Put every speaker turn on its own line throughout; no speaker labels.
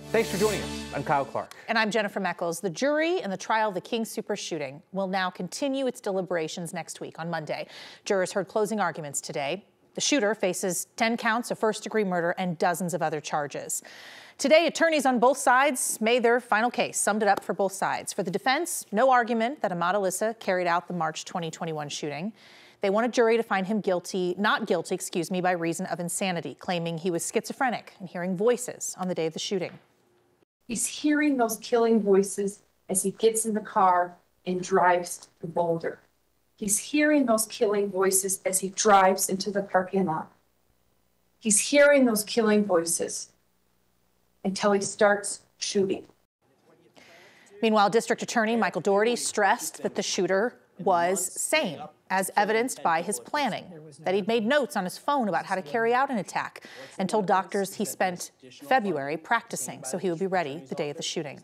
Thanks for joining us. I'm Kyle Clark.
And I'm Jennifer Meckles. The jury in the trial of the King Soopers shooting will now continue its deliberations next week on Monday. Jurors heard closing arguments today. The shooter faces 10 counts of first-degree murder and dozens of other charges. Today, attorneys on both sides made their final case, summed it up for both sides. For the defense, no argument that Ahmad Alissa carried out the March 2021 shooting. They want a jury to find him not guilty, by reason of insanity, claiming he was schizophrenic and hearing voices on the day of the shooting.
He's hearing those killing voices as he gets in the car and drives to Boulder. He's hearing those killing voices as he drives into the parking lot. He's hearing those killing voices until he starts shooting.
Meanwhile, District Attorney Michael Dougherty stressed that the shooter was sane, as evidenced by his planning, that he'd made notes on his phone about how to carry out an attack, and told doctors he spent February practicing so he would be ready the day of the shooting.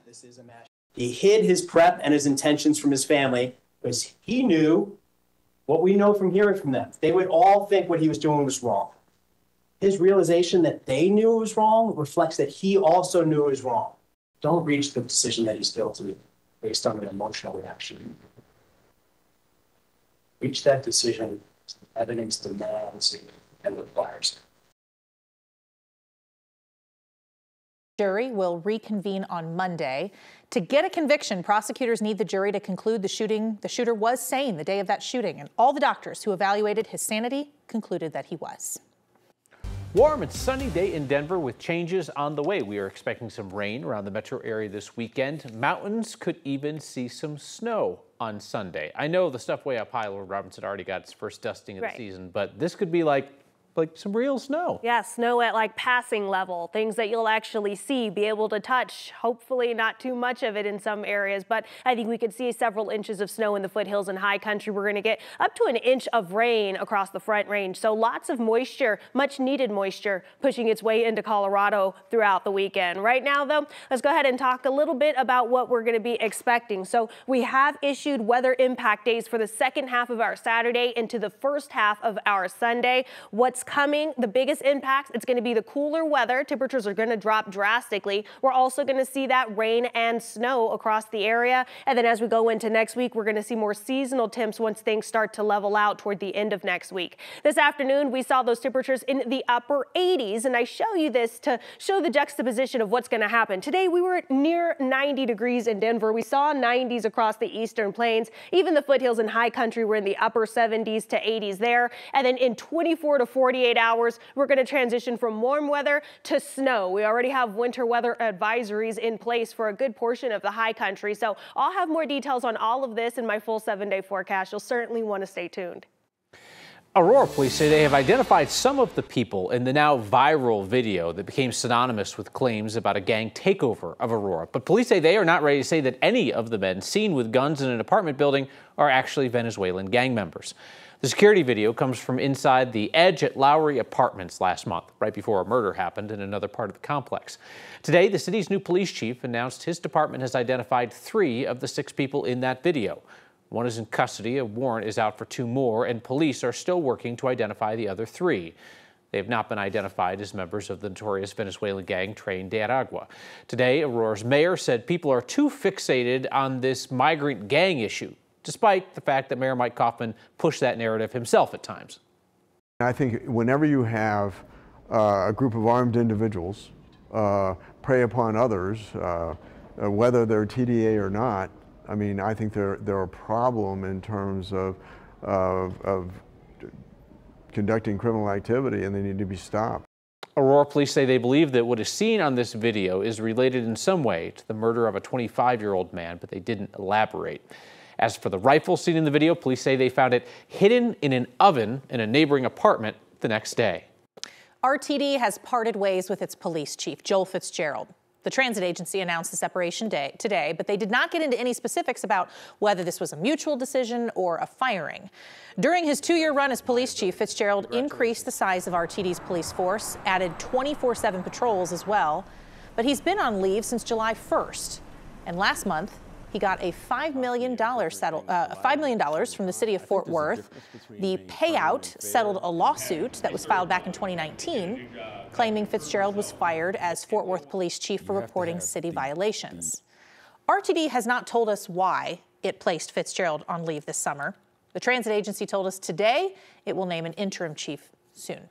He hid his prep and his intentions from his family because he knew what we know from hearing from them. They would all think what he was doing was wrong. His realization that they knew it was wrong reflects that he also knew it was wrong. Don't reach the decision that he's guilty based on an emotional reaction. Reach that decision as evidence demands and requires.
Jury will reconvene on Monday. To get a conviction, prosecutors need the jury to conclude the shooter was sane the day of that shooting, and all the doctors who evaluated his sanity concluded that he was.
Warm and sunny day in Denver with changes on the way. We are expecting some rain around the metro area this weekend. Mountains could even see some snow on Sunday. I know the stuff way up high, Lord Robinson, already got its first dusting of the season, but this could be like some real snow.
Yeah, snow at like passing level, things that you'll actually see, be able to touch. Hopefully not too much of it in some areas, but I think we could see several inches of snow in the foothills and high country. We're going to get up to an inch of rain across the Front Range. So lots of moisture, much needed moisture, pushing its way into Colorado throughout the weekend. Right now, though, let's go ahead and talk a little bit about what we're going to be expecting. So we have issued weather impact days for the second half of our Saturday into the first half of our Sunday. What's coming, the biggest impacts, it's going to be the cooler weather. Temperatures are going to drop drastically. We're also going to see that rain and snow across the area. And then as we go into next week, we're going to see more seasonal temps once things start to level out toward the end of next week. This afternoon, we saw those temperatures in the upper 80s, and I show you this to show the juxtaposition of what's going to happen. Today, we were near 90 degrees in Denver. We saw 90s across the eastern plains. Even the foothills and high country were in the upper 70s to 80s there. And then in 24 to 48 hours, we're going to transition from warm weather to snow. We already have winter weather advisories in place for a good portion of the high country. So I'll have more details on all of this in my full 7-day forecast. You'll certainly want to stay tuned.
Aurora police say they have identified some of the people in the now viral video that became synonymous with claims about a gang takeover of Aurora. But police say they are not ready to say that any of the men seen with guns in an apartment building are actually Venezuelan gang members. The security video comes from inside the Edge at Lowry Apartments last month, right before a murder happened in another part of the complex. Today, the city's new police chief announced his department has identified 3 of the 6 people in that video. One is in custody, a warrant is out for 2 more, and police are still working to identify the other 3. They have not been identified as members of the notorious Venezuelan gang Tren de Aragua. Today, Aurora's mayor said people are too fixated on this migrant gang issue, despite the fact that Mayor Mike Kaufman pushed that narrative himself at times.
I think whenever you have a group of armed individuals prey upon others, whether they're TDA or not, I mean, I think they're a problem in terms of conducting criminal activity, and they need to be stopped.
Aurora police say they believe that what is seen on this video is related in some way to the murder of a 25-year-old man, but they didn't elaborate. As for the rifle seen in the video, police say they found it hidden in an oven in a neighboring apartment the next day.
RTD has parted ways with its police chief, Joel Fitzgerald. The transit agency announced the separation today, but they did not get into any specifics about whether this was a mutual decision or a firing. During his 2-year run as police chief, Fitzgerald increased the size of RTD's police force, added 24/7 patrols as well, but he's been on leave since July 1st. And last month, He got a $5 million from the city of Fort Worth. The payout settled a lawsuit that was filed back in 2019, claiming Fitzgerald was fired as Fort Worth police chief for reporting city violations. RTD has not told us why it placed Fitzgerald on leave this summer. The transit agency told us today it will name an interim chief soon.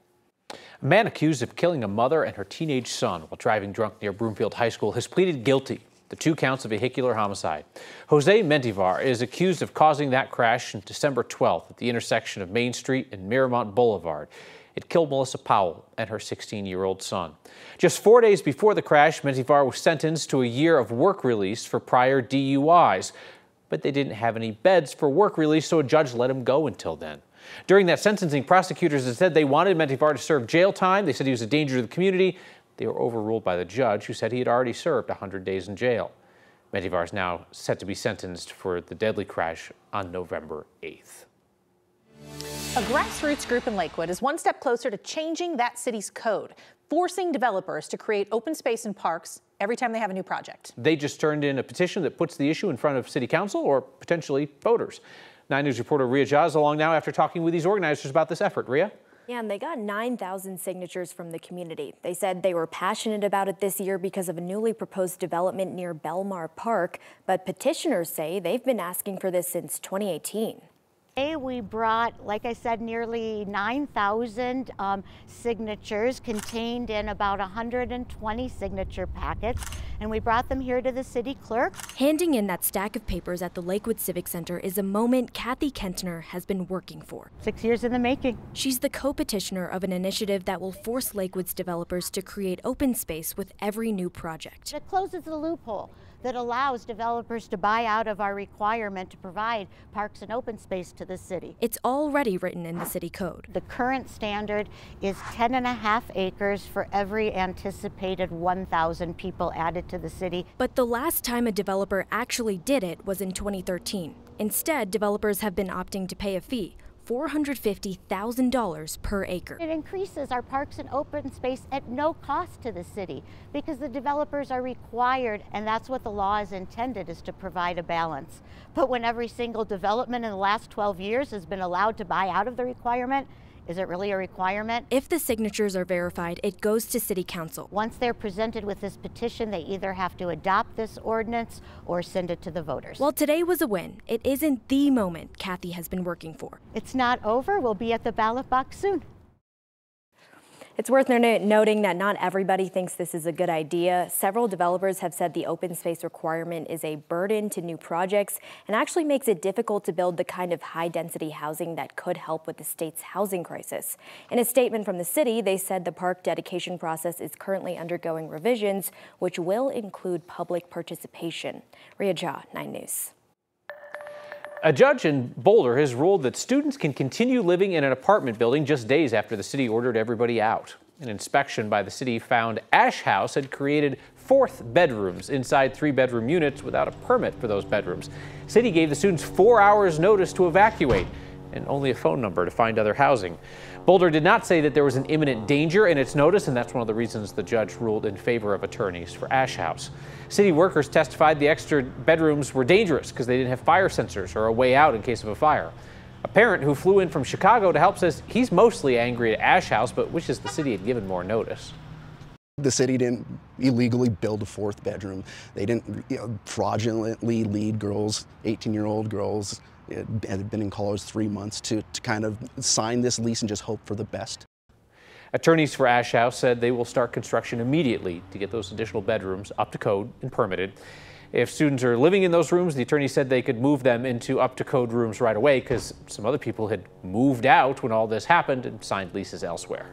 A man accused of killing a mother and her teenage son while driving drunk near Broomfield High School has pleaded guilty to 2 counts of vehicular homicide. Jose Mentivar is accused of causing that crash on December 12th at the intersection of Main Street and Miramont Boulevard. It killed Melissa Powell and her 16-year-old son. Just 4 days before the crash, Mentivar was sentenced to a year of work release for prior DUIs, but they didn't have any beds for work release, so a judge let him go until then. During that sentencing, prosecutors had said they wanted Mentivar to serve jail time. They said he was a danger to the community. They were overruled by the judge, who said he had already served 100 days in jail. Mentivar is now set to be sentenced for the deadly crash on November 8th.
A grassroots group in Lakewood is one step closer to changing that city's code, forcing developers to create open space and parks every time they have a new project.
They just turned in a petition that puts the issue in front of City Council or potentially voters. 9 News reporter Ria Jha is along now after talking with these organizers about this effort. Ria?
Yeah, and they got 9,000 signatures from the community. They said they were passionate about it this year because of a newly proposed development near Belmar Park, but petitioners say they've been asking for this since 2018.
We brought, like I said, nearly 9,000 signatures contained in about 120 signature packets, and we brought them here to the city clerk.
Handing in that stack of papers at the Lakewood Civic Center is a moment Kathy Kentner has been working for.
6 years in the making.
She's the co-petitioner of an initiative that will force Lakewood's developers to create open space with every new project.
It closes the loophole that allows developers to buy out of our requirement to provide parks and open space to the city.
It's already written in the city code.
The current standard is 10.5 acres for every anticipated 1,000 people added to the city.
But the last time a developer actually did it was in 2013. Instead, developers have been opting to pay a fee, $450,000 per acre.
It increases our parks and open space at no cost to the city because the developers are required, and that's what the law is intended, is to provide a balance. But when every single development in the last 12 years has been allowed to buy out of the requirement, is it really a requirement?
If the signatures are verified, it goes to City Council.
Once they're presented with this petition, they either have to adopt this ordinance or send it to the voters.
While today was a win, it isn't the moment Kathy has been working for.
It's not over. We'll be at the ballot box soon.
It's worth noting that not everybody thinks this is a good idea. Several developers have said the open space requirement is a burden to new projects and actually makes it difficult to build the kind of high-density housing that could help with the state's housing crisis. In a statement from the city, they said the park dedication process is currently undergoing revisions, which will include public participation. Ria Jha, 9 News.
A judge in Boulder has ruled that students can continue living in an apartment building just days after the city ordered everybody out. An inspection by the city found Ash House had created 4th bedrooms inside 3-bedroom units without a permit for those bedrooms. City gave the students 4 hours notice to evacuate and only a phone number to find other housing. Boulder did not say that there was an imminent danger in its notice, and that's one of the reasons the judge ruled in favor of attorneys for Ash House. City workers testified the extra bedrooms were dangerous because they didn't have fire sensors or a way out in case of a fire. A parent who flew in from Chicago to help says he's mostly angry at Ash House, but wishes the city had given more notice.
The city didn't illegally build a 4th bedroom. They didn't fraudulently lead girls, 18-year-old girls, had been in college 3 months to kind of sign this lease and just hope for the best.
Attorneys for Ash House said they will start construction immediately to get those additional bedrooms up to code and permitted. If students are living in those rooms, the attorney said they could move them into up to code rooms right away because some other people had moved out when all this happened and signed leases elsewhere.